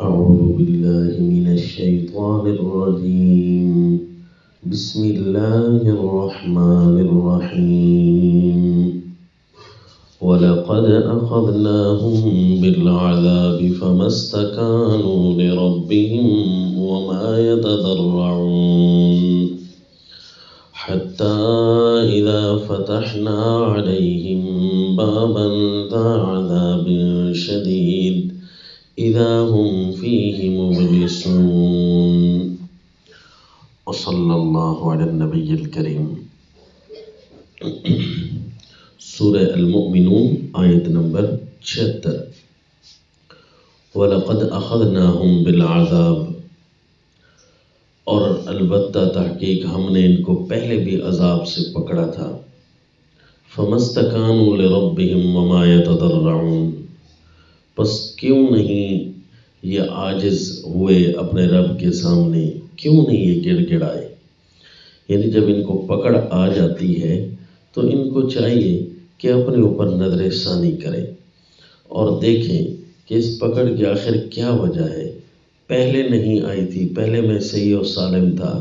أعوذ بالله من الشيطان الرجيم. بسم الله الرحمن الرحيم. ولقد أخذناهم بالعذاب فما استكانوا لربهم وما يتضرعون حتى إذا فتحنا عليهم بابا ذا عذاب شديد إذا هم فيه مبلسون. وصلى الله على النبي الكريم. سورہ المؤمنون آیت نمبر 76. وَلَقَدْ أَخَذْنَاهُمْ بِالْعَذَابِ، اور البتہ تحقیق ہم نے ان کو پہلے بھی عذاب سے پکڑا تھا. فَمَا اسْتَكَانُوا لِرَبِّهِمْ وَمَا يَتَضَرَّعُونَ، پس کیوں نہیں یہ عاجز ہوئے اپنے رب کے سامنے، کیوں نہیں یہ گڑ گڑائے. یعنی جب ان کو پکڑ آ جاتی ہے تو ان کو چاہیے کہ اپنے اوپر نظر ثانی کریں اور دیکھیں کہ اس پکڑ کی آخر کیا وجہ ہے. پہلے نہیں آئی تھی، پہلے میں صحیح و سالم تھا،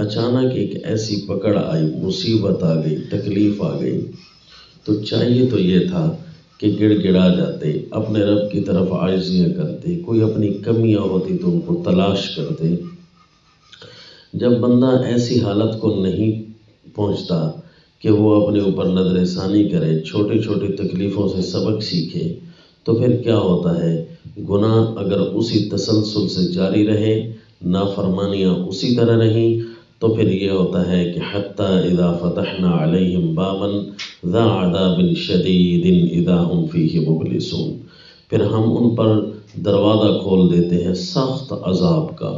اچانک ایک ایسی پکڑ آئی، مصیبت آ گئی، تکلیف آ گئی، تو چاہیے تو یہ تھا کہ گڑ گڑا جاتے، اپنے رب کی طرف عاجزیاں کرتے، کوئی اپنی کمیاں ہوتی تو ان کو تلاش کرتے. جب بندہ ایسی حالت کو نہیں پہنچتا کہ وہ اپنے اوپر نظر ثانی کرے، چھوٹی چھوٹی تکلیفوں سے سبق سیکھے، تو پھر کیا ہوتا ہے، گناہ اگر اسی تسلسل سے جاری رہے، نافرمانیاں اسی طرح رہیں، تو پھر یہ ہوتا ہے کہ حتیٰ اذا فتحنا علیہم بابا ذا عذاب شدید اذا هم فیہ مبلسون، پھر ہم ان پر دروازہ کھول دیتے ہیں سخت عذاب کا.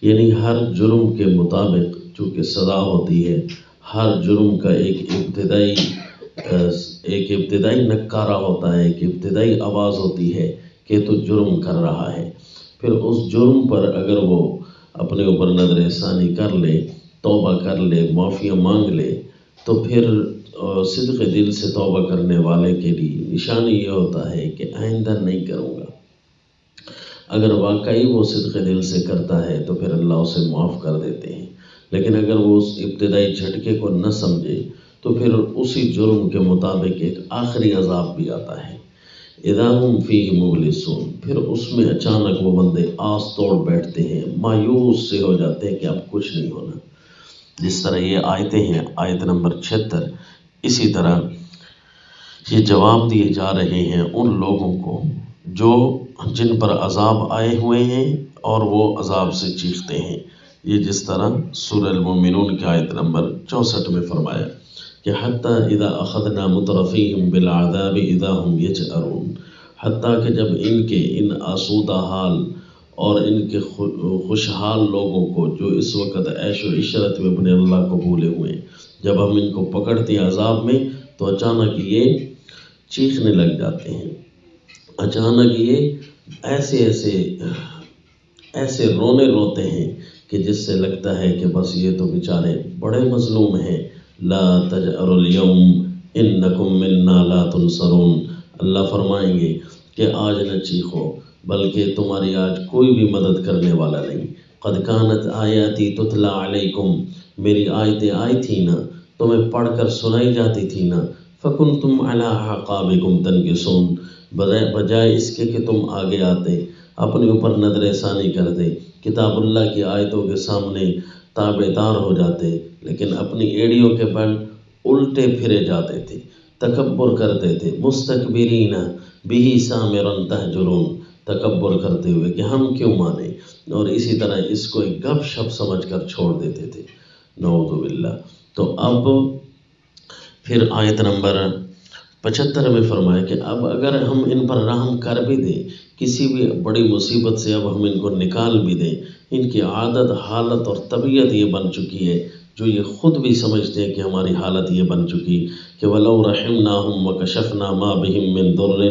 یعنی ہر جرم کے مطابق چونکہ سزا ہوتی ہے، ہر جرم کا ایک ابتدائی نکارہ ہوتا ہے، ایک ابتدائی آواز ہوتی ہے کہ تو جرم کر رہا ہے. پھر اس جرم پر اگر وہ اپنے اوپر نظر ثانی کر لے، توبہ کر لے، معافیاں مانگ لے، تو پھر صدق دل سے توبہ کرنے والے کے لیے نشانی یہ ہوتا ہے کہ آئندہ نہیں کروں گا. اگر واقعی وہ صدق دل سے کرتا ہے تو پھر اللہ اسے معاف کر دیتے ہیں، لیکن اگر وہ اس ابتدائی جھٹکے کو نہ سمجھے تو پھر اسی جرم کے مطابق ایک آخری عذاب بھی آتا ہے. اذا هم فیہ مبلسون، پھر اس میں اچانک وہ بندے آس توڑ بیٹھتے ہیں، مایوس سے ہو جاتے ہیں کہ اب کچھ نہیں ہونا. جس طرح یہ آیتیں ہیں، آیت نمبر 76، اسی طرح یہ جواب دیے جا رہے ہیں ان لوگوں کو جن پر عذاب آئے ہوئے ہیں اور وہ عذاب سے چیختے ہیں. یہ جس طرح سورہ المومنون کی آیت نمبر 64 میں فرمایا کہ حتیٰ اذا اخذنا مترفیہم بالعذاب اذا هم یجأرون، حتیٰ کہ جب ان آسودہ حال اور ان کے خوشحال لوگوں کو جو اس وقت عیش و عشرت میں اپنے اللہ کو بھولے ہوئے ہیں، جب ہم ان کو پکڑتے ہیں عذاب میں تو اچانک یہ چیخنے لگ جاتے ہیں، اچانک یہ ایسے روتے ہیں کہ جس سے لگتا ہے کہ بس یہ تو بیچارے بڑے مظلوم ہیں. لا تجأروا اليوم انکم منا لا تنصرون، اللہ فرمائیں گے کہ آج نہ چیخو بلکہ تمہاری آج کوئی بھی مدد کرنے والا نہیں. قد کانت آیاتی تتلی علیکم، میری آیتیں آئی تھی نا، تمہیں پڑھ کر سنائی جاتی تھی نا. فکنتم علی اعقابکم تنکصون، بجائے اس کے کہ تم آگے آتے، اپنے اوپر نظر ثانی کرتے، کتاب اللہ کی آیتوں کے سامنے تابع دار ہو جاتے، لیکن اپنی ایڑیوں کے بل الٹے پھرے جاتے تھے، تکبر کرتے تھے. مستکبرین بہ سامرا تہجرون، تکبر کرتے ہوئے کہ ہم کیوں مانیں، اور اسی طرح اس کو ایک گپ شپ سمجھ کر چھوڑ دیتے تھے. نعوذ باللہ. تو اب پھر آیت نمبر 75 میں فرمایا کہ اب اگر ہم ان پر رحم کر بھی دیں، کسی بھی بڑی مصیبت سے اب ہم ان کو نکال بھی دیں، ان کی عادت، حالت اور طبیعت یہ بن چکی ہے جو یہ خود بھی سمجھتے ہیں کہ ہماری حالت یہ بن چکی کہ وَلَوْ رَحِمْنَاهُمْ وَكَشَفْنَا مَا بِهِمْ مِنْ ضُرٍّ،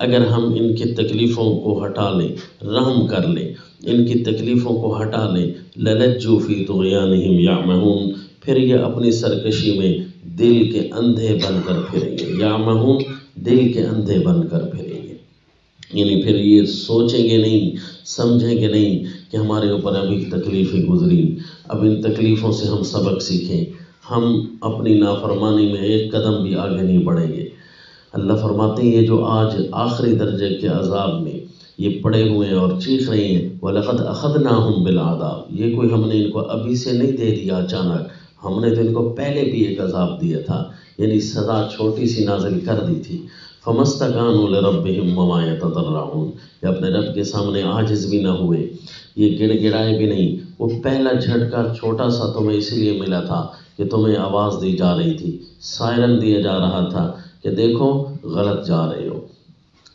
اگر ہم ان کی تکلیفوں کو ہٹا لیں، رحم کر لیں، ان کی تکلیفوں کو ہٹا لیں، لَلَجُّوا فِي طُغْيَانِهِمْ يَعْمَهُونَ، پھر یہ اپنی سرکشی میں دل کے اندھے بن کر پھریں گے. یعمہون، دل کے اندھے بن کر پھریں گے. یعنی پھر یہ سوچیں گے نہیں، سمجھیں گے نہیں کہ ہمارے اوپر ابھی تکلیفیں گزری، اب ان تکلیفوں سے ہم سبق سیکھیں، ہم اپنی نافرمانی میں ایک قدم بھی آگے نہیں بڑھیں گے۔ اللہ فرماتے ہیں یہ جو آج آخری درجے کے عذاب میں یہ پڑے ہوئے ہیں اور چیخ رہے ہیں، وَلَقَدْ أَخَذْنَاهُمْ بِالْعَذَابِ، یہ کوئی ہم نے ان کو ابھی سے نہیں دے دیا اچانک، ہم نے تو ان کو پہلے بھی ایک عذاب دیا تھا، یعنی سزا چھوٹی سی نازل کر دی تھی۔ فَمَسْتَكَانُوا لِرَبِّهِمْ وَمَا يَتَضَرَّعُونَ، یہ اپنے رب کے سامنے عاجز بھی نہ ہوئے، یہ گڑ گڑائے بھی نہیں۔ وہ پہلا جھٹکا چھوٹا سا تمہیں اس لیے ملا تھا کہ تمہیں آواز دی جا رہی تھی، سائرن دیا جا رہا تھا کہ دیکھو غلط جا رہے ہو۔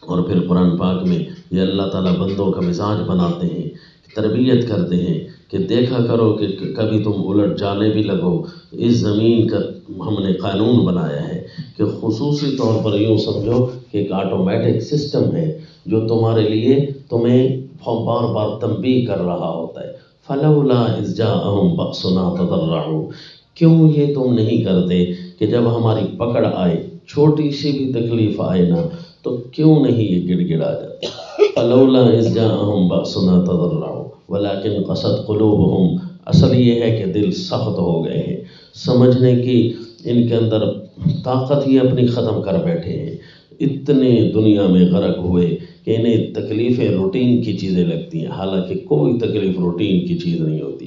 اور پھر قرآن پاک میں یہ اللہ تعالیٰ بندوں کا مزاج بناتے ہیں، تربیت کرتے ہیں کہ دیکھا کرو کہ کبھی تم الٹ جانے بھی لگو۔ اس زمین کا ہم نے قانون بنایا ہے کہ خصوصی طور پر یوں سمجھو کہ ایک آٹومیٹک سسٹم ہے جو تمہارے لیے تمہیں بار بار تنبیہ کر رہا ہوتا ہے۔ فلولا اذ جاءہم بأسنا تضرعوا، کیوں یہ تم نہیں کرتے کہ جب ہماری پکڑ آئے، چھوٹی سی بھی تکلیف آئے نا تو کیوں نہیں یہ گڑ گڑا جاتے؟ فلولا اذ جاءہم بأسنا تضرعوا ولکن قست قلوبہم، اصل یہ ہے کہ دل سخت ہو گئے ہیں، سمجھنے کی ان کے اندر طاقت ہی اپنی ختم کر بیٹھے ہیں، اتنے دنیا میں غرق ہوئے کہ انہیں تکلیفیں روٹین کی چیزیں لگتی ہیں، حالانکہ کوئی تکلیف روٹین کی چیز نہیں ہوتی۔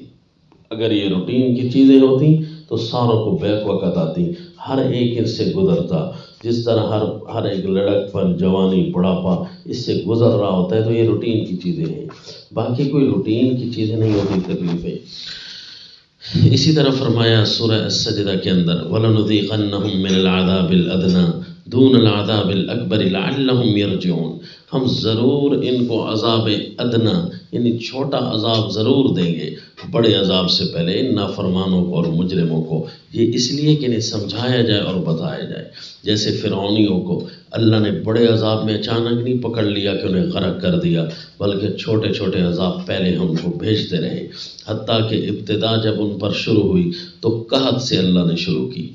اگر یہ روٹین کی چیزیں ہوتی تو ساروں کو بیک وقت آتی، ہر ایک اس سے گزرتا، جس طرح ہر ایک لڑکپن، جوانی، بڑھاپا اس سے گزر رہا ہوتا ہے، تو یہ روٹین کی چیزیں ہیں، باقی کوئی روٹین کی چیزیں نہیں ہوتی تکلیفیں۔ اسی طرح فرمایا سورہ السجدہ کے اندر وَلَنُذِيقَنَّهُم مِّنَ الْعَذَابِ الْأَدْنَىٰ دُونَ الْعَذَابِ الْأَكْبَرِ لَعَلَّهُمْ يَرْجِعُونَ، ہم ضرور ان کو عذاب ادنا یعنی چھوٹا عذاب ضرور دیں گے بڑے عذاب سے پہلے ان نافرمانوں کو اور مجرموں کو، یہ اس لیے کہ انہیں سمجھایا جائے اور بتایا جائے۔ جیسے فرعونیوں کو اللہ نے بڑے عذاب میں اچانک نہیں پکڑ لیا کہ انہیں غرق کر دیا، بلکہ چھوٹے چھوٹے عذاب پہلے ہم کو بھیجتے رہے، حتیٰ کہ ابتدا جب ان پر شروع ہوئی تو قحط سے اللہ نے شروع کی۔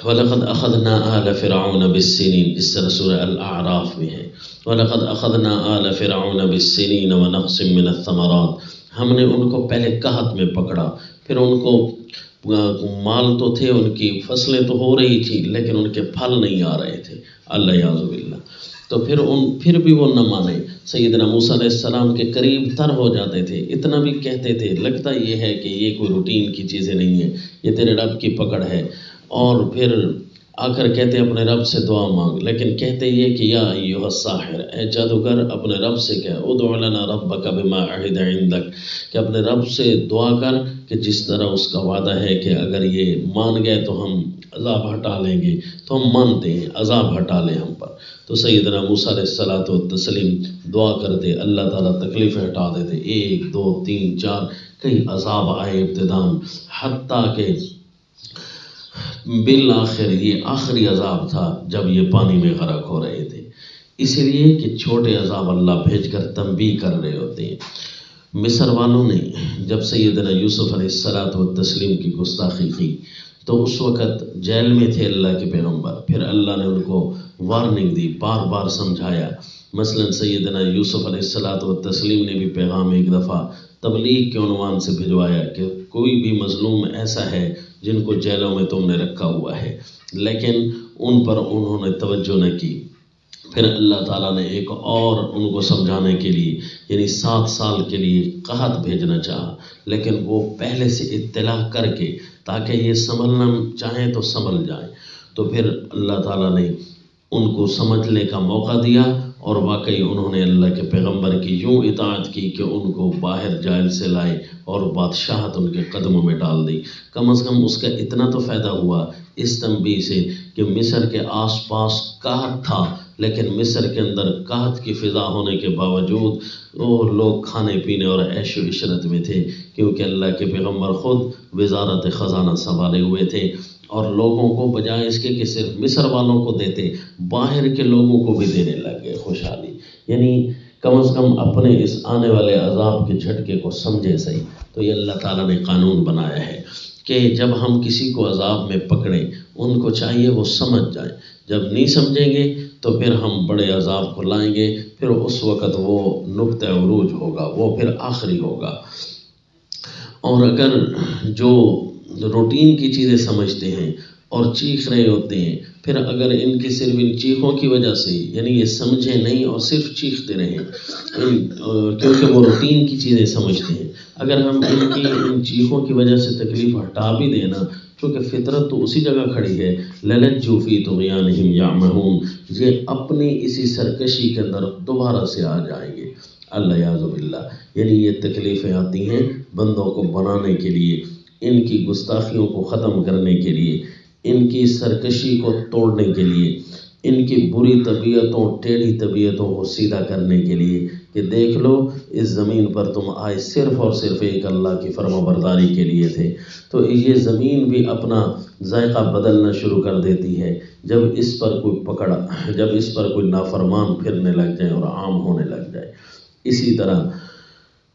وَلَقَدْ أَخَذْنَا آلَ فِرْعَوْنَ بِالسِّنِينَ، اس طرح سورہ الاعراف میں ہے وَلَقَدْ أَخَذْنَا آلَ فِرْعَوْنَ بِالسِّنِينَ وَنَقْصٍ مِّنَ الثَّمَرَاتِ، ہم نے ان کو پہلے قحط میں پکڑا، پھر ان کو مال تو تھے، ان کی فصلیں تو ہو رہی تھی لیکن ان کے پھل نہیں آ رہے تھے، اللہ یعوذ باللہ، تو پھر بھی وہ نہ مانے، سیدنا موسیٰ علیہ السلام کے قریب تر ہو جاتے تھے، اتنا بھی کہتے تھے لگتا یہ ہے کہ یہ کوئی روٹین کی چیزیں نہیں ہیں، یہ تیرے رب کی پکڑ ہے، اور پھر آ کر کہتے اپنے رب سے دعا مانگ، لیکن کہتے یہ کہ یا ایھا الساحر، اے جادوگر اپنے رب سے کہہ ادع لنا ربک بما عہد عندک، کہ اپنے رب سے دعا کر کہ جس طرح اس کا وعدہ ہے کہ اگر یہ مان گئے تو ہم عذاب ہٹا لیں گے، تو ہم مانتے ہیں عذاب ہٹا لیں ہم پر۔ تو سیدنا موسیٰ علیہ الصلوۃ والتسلیم دعا کرتے، اللہ تعالیٰ تکلیفیں ہٹا دیتے، 1 2 3 4 کئی عذاب آئے ابتدان، حتیٰ کہ بالآخر یہ آخری عذاب تھا جب یہ پانی میں غرق ہو رہے تھے، اس لیے کہ چھوٹے عذاب اللہ بھیج کر تنبیہ کر رہے ہوتے ہیں۔ مصر والوں نے جب سیدنا یوسف علیہ الصلوۃ والتسلیم کی گستاخی کی تو اس وقت جیل میں تھے اللہ کے پیغمبر، پھر اللہ نے ان کو وارننگ دی، بار بار سمجھایا، مثلا سیدنا یوسف علیہ الصلوۃ والتسلیم نے بھی پیغام ایک دفعہ تبلیغ کے عنوان سے بھجوایا کہ کوئی بھی مظلوم ایسا ہے جن کو جیلوں میں تم نے رکھا ہوا ہے، لیکن ان پر انہوں نے توجہ نہ کی۔ پھر اللہ تعالیٰ نے ایک اور ان کو سمجھانے کے لیے یعنی 7 سال کے لیے قحط بھیجنا چاہا، لیکن وہ پہلے سے اطلاع کر کے تاکہ یہ سنبھلنا چاہیں تو سنبھل جائیں، تو پھر اللہ تعالیٰ نے ان کو سمجھنے کا موقع دیا، اور واقعی انہوں نے اللہ کے پیغمبر کی یوں اطاعت کی کہ ان کو باہر جیل سے لائے اور بادشاہت ان کے قدموں میں ڈال دی۔ کم از کم اس کا اتنا تو فائدہ ہوا اس تنبیہ سے کہ مصر کے آس پاس قحط تھا، لیکن مصر کے اندر قحط کی فضا ہونے کے باوجود وہ لوگ کھانے پینے اور عیش و عشرت میں تھے، کیونکہ اللہ کے پیغمبر خود وزارت خزانہ سنبھالے ہوئے تھے، اور لوگوں کو بجائے اس کے کہ صرف مصر والوں کو دیتے، باہر کے لوگوں کو بھی دینے لگ گئے خوشحالی، یعنی کم از کم اپنے اس آنے والے عذاب کے جھٹکے کو سمجھے صحیح۔ تو یہ اللہ تعالیٰ نے قانون بنایا ہے کہ جب ہم کسی کو عذاب میں پکڑیں ان کو چاہیے وہ سمجھ جائیں، جب نہیں سمجھیں گے تو پھر ہم بڑے عذاب کو لائیں گے، پھر اس وقت وہ نقطہ عروج ہوگا، وہ پھر آخری ہوگا۔ اور اگر جو روٹین کی چیزیں سمجھتے ہیں اور چیخ رہے ہوتے ہیں، پھر اگر ان کی صرف ان چیخوں کی وجہ سے، یعنی یہ سمجھے نہیں اور صرف چیختے رہیں کیونکہ وہ روٹین کی چیزیں سمجھتے ہیں، اگر ہم ان کی ان چیخوں کی وجہ سے تکلیف ہٹا بھی دینا، کیونکہ فطرت تو اسی جگہ کھڑی ہے، لَلَجُّوا فِي طُغْيَانِهِمْ يَعْمَهُونَ، یہ اپنی اسی سرکشی کے اندر دوبارہ سے آ جائیں گے، اللہ یعوذ باللہ۔ یعنی یہ تکلیفیں آتی ہیں بندوں کو بنانے کے لیے، ان کی گستاخیوں کو ختم کرنے کے لیے، ان کی سرکشی کو توڑنے کے لیے، ان کی بری طبیعتوں، ٹیڑھی طبیعتوں کو سیدھا کرنے کے لیے، کہ دیکھ لو اس زمین پر تم آئے صرف اور صرف ایک اللہ کی فرما برداری کے لیے تھے، تو یہ زمین بھی اپنا ذائقہ بدلنا شروع کر دیتی ہے جب اس پر کوئی نافرمان پھرنے لگ جائے اور عام ہونے لگ جائے۔ اسی طرح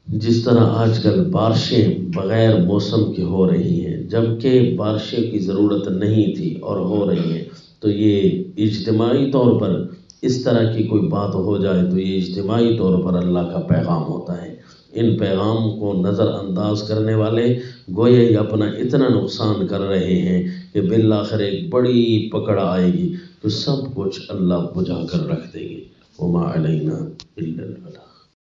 جس طرح آج کل بارشیں بغیر موسم کے ہو رہی ہیں، جبکہ بارشیں کی ضرورت نہیں تھی اور ہو رہی ہیں، تو یہ اجتماعی طور پر اس طرح کی کوئی بات ہو جائے تو یہ اجتماعی طور پر اللہ کا پیغام ہوتا ہے۔ ان پیغام کو نظر انداز کرنے والے گویا یہ اپنا اتنا نقصان کر رہے ہیں کہ بالآخر ایک بڑی پکڑ آئے گی تو سب کچھ اللہ بجھا کر رکھ دے گی۔ وما علینا الا البلاغ۔